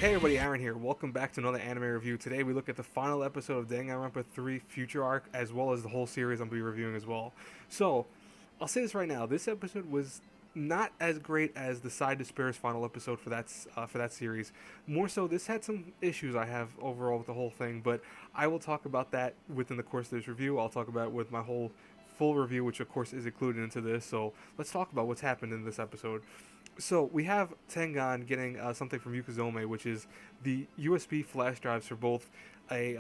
Hey everybody, Aaron here. Welcome back to another anime review. Today we look at the final episode of Danganronpa 3 Future Arc, as well as the whole series I'm going to be reviewing as well. So, I'll say this right now. This episode was not as great as the Side Despair's final episode for that series. More so, this had some issues I have overall with the whole thing, but I will talk about that within the course of this review. I'll talk about it with my whole full review, which of course is included into this. So, let's talk about what's happened in this episode. So we have Tengan getting something from Yukazome, which is the USB flash drives for both a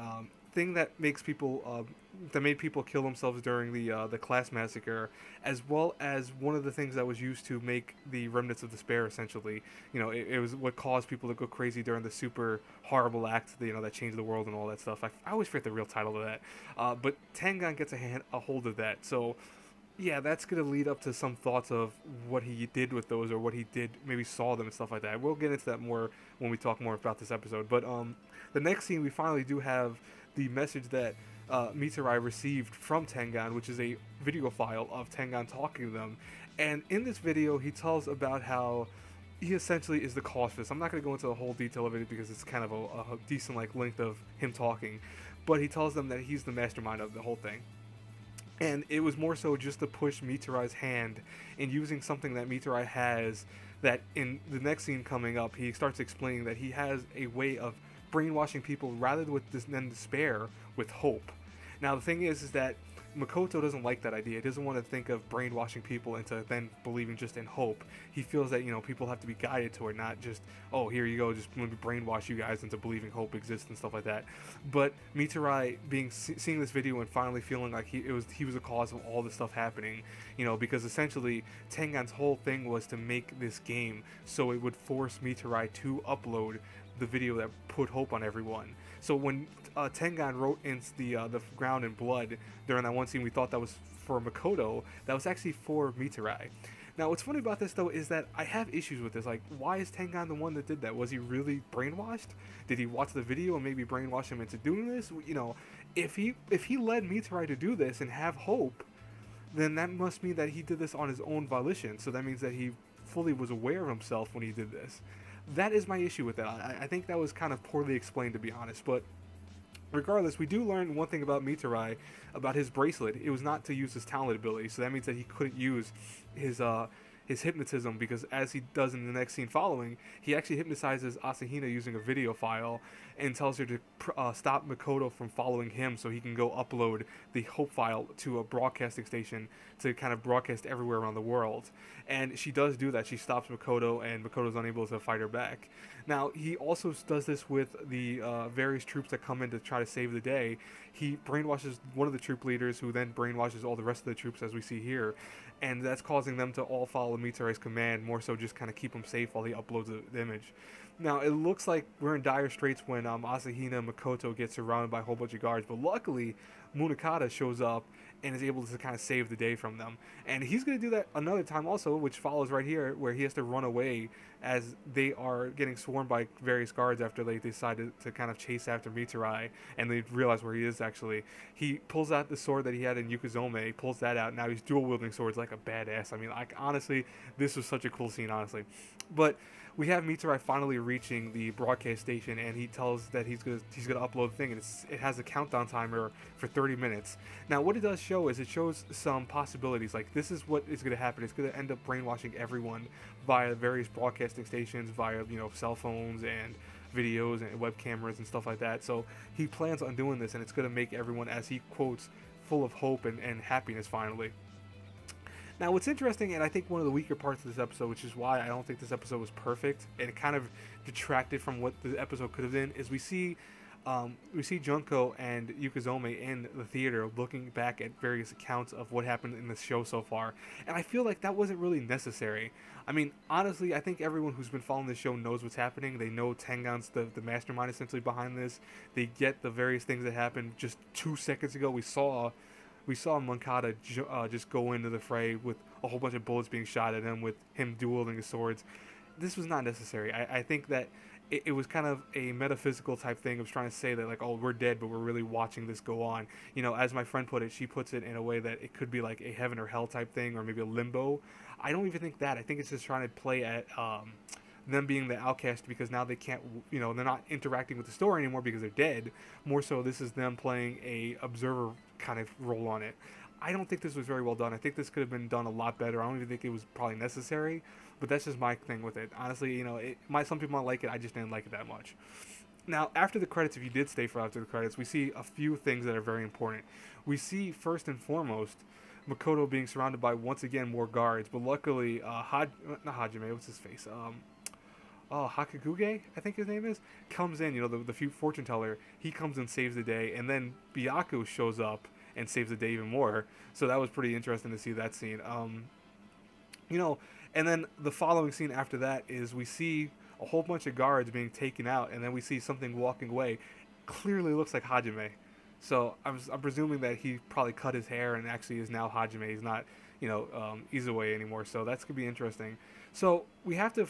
thing that makes people that made people kill themselves during the class massacre, as well as one of the things that was used to make the remnants of despair. Essentially, it was what caused people to go crazy during the super horrible act, that changed the world and all that stuff. I always forget the real title of that, but Tengan gets a hold of that. So yeah, that's going to lead up to some thoughts of what he did with those, or what he did, maybe saw them and stuff like that. We'll get into that more when we talk more about this episode. But the next scene, we finally do have the message that Mirai received from Tengan, which is a video file of Tengan talking to them. And in this video, he tells about how he essentially is the cause for this. I'm not going to go into the whole detail of it because it's kind of a decent length of him talking. But he tells them that he's the mastermind of the whole thing. And it was more so just to push Mitarai's hand in using something that Mitarai has, that in the next scene coming up, he starts explaining that he has a way of brainwashing people rather than despair, with hope. Now the thing is that Makoto doesn't like that idea. He doesn't want to think of brainwashing people into then believing just in hope. He feels that, people have to be guided to it, not just, oh, here you go, just let me brainwash you guys into believing hope exists and stuff like that. But Mitarai seeing this video and finally feeling like he was the cause of all this stuff happening, because essentially Tengan's whole thing was to make this game so it would force Mitarai to upload the video that put hope on everyone. So when Tengan wrote in the ground in blood during that one scene, we thought that was for Makoto. That was actually for Mitarai. Now, what's funny about this, though, is that I have issues with this. Like, why is Tengan the one that did that? Was he really brainwashed? Did he watch the video and maybe brainwash him into doing this? If he led Mitarai to do this and have hope, then that must mean that he did this on his own volition. So that means that he fully was aware of himself when he did this. That is my issue with that. I think that was kind of poorly explained, to be honest. But regardless, we do learn one thing about Mitarai, about his bracelet. It was not to use his talent ability, so that means that he couldn't use his hypnotism, because as he does in the next scene following, he actually hypnotizes Asahina using a video file and tells her to stop Makoto from following him so he can go upload the Hope file to a broadcasting station to kind of broadcast everywhere around the world. And she does do that. She stops Makoto, and Makoto's unable to fight her back. Now, he also does this with the various troops that come in to try to save the day. He brainwashes one of the troop leaders, who then brainwashes all the rest of the troops, as we see here. And that's causing them to all follow Mitarai's command, more so just kind of keep him safe while he uploads the image. Now, it looks like we're in dire straits when Asahina and Makoto get surrounded by a whole bunch of guards, but luckily, Munakata shows up and is able to kind of save the day from them. And he's going to do that another time also, which follows right here, where he has to run away as they are getting swarmed by various guards after they decide to kind of chase after Mitarai, and they realize where he is actually. He pulls out the sword that he had in Yukazome, pulls that out. Now he's dual-wielding swords like a badass. I mean, honestly, this was such a cool scene, honestly. But we have Mitarai finally reaching the broadcast station, and he tells that he's gonna upload the thing, and it has a countdown timer for 30 minutes. Now, what it does show is it shows some possibilities. Like, this is what is gonna happen. It's gonna end up brainwashing everyone via various broadcasting stations, via cell phones and videos and web cameras and stuff like that. So he plans on doing this, and it's gonna make everyone, as he quotes, full of hope and happiness finally. Now, what's interesting, and I think one of the weaker parts of this episode, which is why I don't think this episode was perfect, and it kind of detracted from what the episode could have been, is we see Junko and Yukazome in the theater looking back at various accounts of what happened in the show so far, and I feel like that wasn't really necessary. I mean, honestly, I think everyone who's been following the show knows what's happening. They know Tengan's the mastermind essentially behind this. They get the various things that happened. Just 2 seconds ago, we saw Mankata just go into the fray with a whole bunch of bullets being shot at him, with him dueling his swords. This was not necessary. I think that it was kind of a metaphysical type thing of trying to say that, like, oh, we're dead, but we're really watching this go on. As my friend put it, she puts it in a way that it could be like a heaven or hell type thing, or maybe a limbo. I don't even think that. I think it's just trying to play at them being the outcast because now they can't, they're not interacting with the story anymore because they're dead. More so, this is them playing a observer kind of role on it. I don't think this was very well done. I think this could have been done a lot better. I don't even think it was probably necessary, but that's just my thing with it. Honestly, some people might like it. I just didn't like it that much. Now, after the credits, if you did stay for after the credits, we see a few things that are very important. We see, first and foremost, Makoto being surrounded by, once again, more guards. But luckily, not Hajime, what's his face? Hakaguge, I think his name is, comes in, the fortune teller. He comes and saves the day. And then Byaku shows up and saves the day even more. So that was pretty interesting to see that scene. And then the following scene after that is we see a whole bunch of guards being taken out, and then we see something walking away. Clearly looks like Hajime. So I'm presuming that he probably cut his hair and actually is now Hajime. He's not, Izue anymore. So that's going to be interesting. So we have to,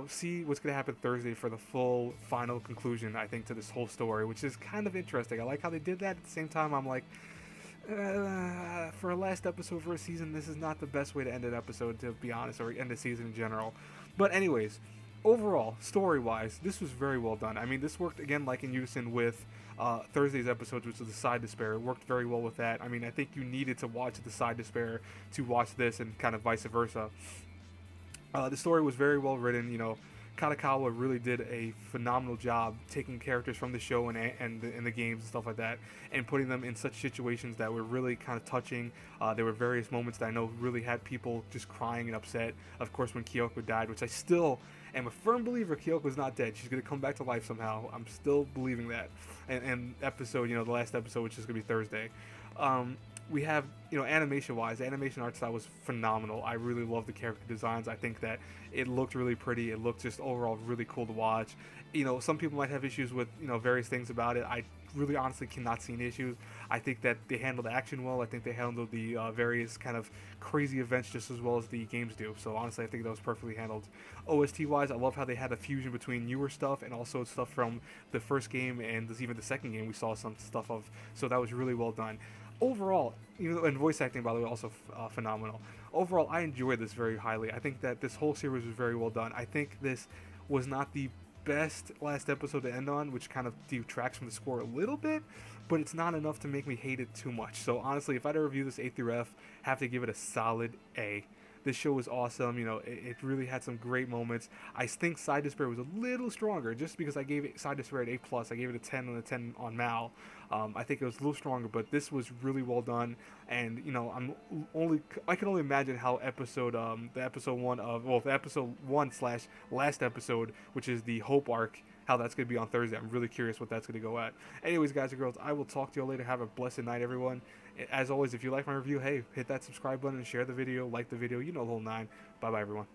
see what's going to happen Thursday for the full final conclusion, I think, to this whole story, which is kind of interesting. I like how they did that. At the same time, I'm like, for a last episode for a season, this is not the best way to end an episode, to be honest, or end a season in general. But anyways, overall, story-wise, this was very well done. I mean, this worked, again, like in unison with Thursday's episodes, which was the Side Despair. It worked very well with that. I mean, I think you needed to watch the Side Despair to watch this, and kind of vice versa. The story was very well written. Kadakawa really did a phenomenal job taking characters from the show and the games and stuff like that, and putting them in such situations that were really kind of touching. There were various moments that I know really had people just crying and upset. Of course, when Kyoko died, which I still am a firm believer Kyoko's not dead. She's going to come back to life somehow. I'm still believing that. And episode, the last episode, which is going to be Thursday. We have, animation-wise, the animation art style was phenomenal. I really love the character designs. I think that it looked really pretty. It looked just overall really cool to watch. Some people might have issues with, various things about it. I really honestly cannot see any issues. I think that they handled the action well. I think they handled the various kind of crazy events just as well as the games do. So honestly, I think that was perfectly handled. OST-wise, I love how they had a fusion between newer stuff and also stuff from the first game and even the second game we saw some stuff of. So that was really well done. Overall, and voice acting, by the way, also phenomenal. Overall, I enjoyed this very highly. I think that this whole series was very well done. I think this was not the best last episode to end on, which kind of detracts from the score a little bit, but it's not enough to make me hate it too much. So honestly, if I had to review this A through F, I have to give it a solid A. This show was awesome. It really had some great moments. I think Side Despair was a little stronger, just because I gave it Side Despair an A+. I gave it a 10 on a 10 on Mal. I think it was a little stronger, but this was really well done. And I can only imagine how the episode 1/last episode, which is the Hope arc, how that's going to be on Thursday. I'm really curious what that's going to go at. Anyways, guys and girls, I will talk to you all later. Have a blessed night, everyone. As always, if you like my review, hey, hit that subscribe button and share the video, like the video, the whole nine. Bye-bye, everyone.